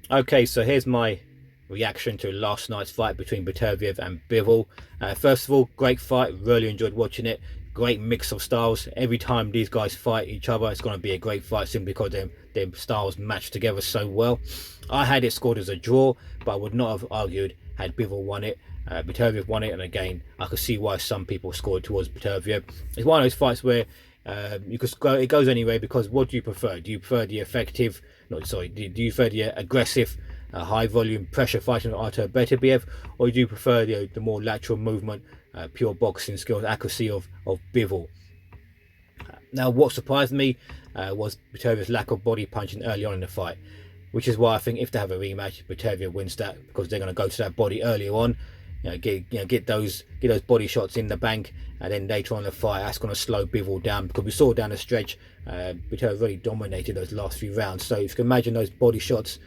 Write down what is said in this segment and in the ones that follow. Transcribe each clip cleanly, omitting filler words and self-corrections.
Okay, so here's my reaction to last night's fight between Beterbiev and Bivol. First of all, great fight. Really enjoyed watching it. Great mix of styles. Every time these guys fight each other, it's going to be a great fight simply because their styles match together so well. I had it scored as a draw, but I would not have argued had Bivol won it. Beterbiev won it, and again, I could see why some people scored towards Beterbiev. It's one of those fights where you could go. It goes anyway because what do you prefer? Do you prefer the effective? Not sorry. Do you prefer the aggressive, high volume pressure fighting of Artur Beterbiev, or do you prefer the more lateral movement, pure boxing skills, accuracy of Bivol? Now, what surprised me was Beterbiev's lack of body punching early on in the fight, which is why I think if they have a rematch, Beterbiev wins that because they're going to go to that body earlier on. Get those body shots in the bank, and then later on in the fight, that's going to slow Bivol down because we saw down the stretch, Beterbiev really dominated those last few rounds. So if you can imagine those body shots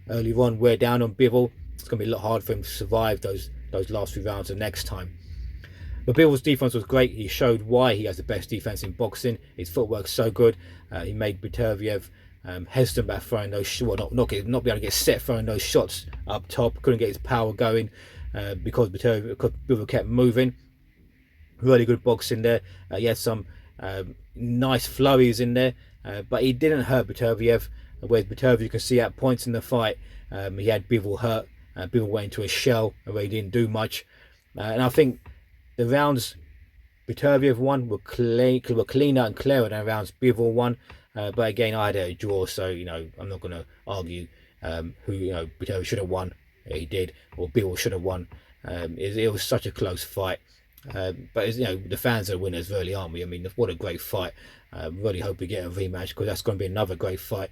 early on wear down on Bivol, it's going to be a lot hard for him to survive those last few rounds the next time. But Bivol's defense was great. He showed why he has the best defense in boxing. His footwork's so good. He made Beterbiev hesitant about throwing those, well, not being able to get set throwing those shots up top. Couldn't get his power going because Bivol kept moving. Really good boxing there. He had some nice flurries in there, but he didn't hurt Beterbiev. Whereas Beterbiev, you can see at points in the fight, he had Bivol hurt. Bivol went into a shell where he didn't do much. And I think the rounds Beterbiev won were cleaner and clearer than rounds Bivol won. But again, I had a draw, so I'm not going to argue who Beterbiev should have won. He did, or Bivol should have won. It was such a close fight. But the fans are winners, really, aren't we? I mean, what a great fight. Really hope we get a rematch because that's going to be another great fight.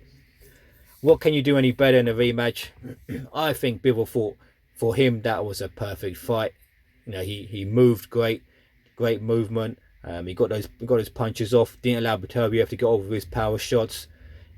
What can you do any better in a rematch? I think Bivol thought for him that was a perfect fight. He moved great movement. He got his punches off. Didn't allow Beterbiev to get over his power shots.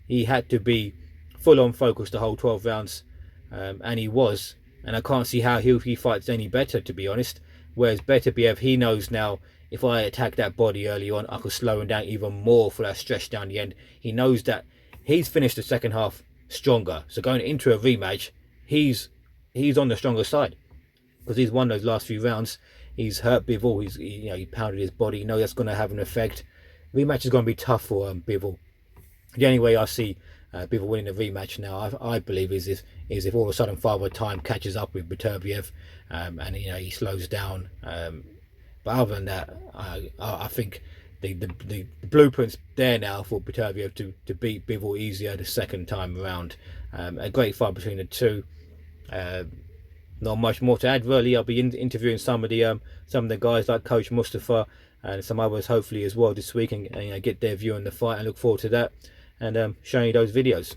He had to be full on focused the whole 12 rounds, and he was. And I can't see how he fights any better, to be honest. Whereas Beterbiev, he knows now if I attack that body early on, I could slow him down even more for that stretch down the end. He knows that he's finished the second half stronger. So going into a rematch, he's on the stronger side because he's won those last few rounds. He's hurt Bivol. He pounded his body. You know that's going to have an effect. Rematch is going to be tough for Bivol. The only way I see Bivol winning the rematch now, I believe, is if all of a sudden Father Time catches up with Beterbiev, and he slows down. But other than that, I think the blueprint's there now for Beterbiev to beat Bivol easier the second time around. A great fight between the two. Not much more to add, really. I'll be interviewing some of the guys like Coach Mustafa and some others hopefully as well this week, and get their view on the fight. I look forward to that and showing you those videos.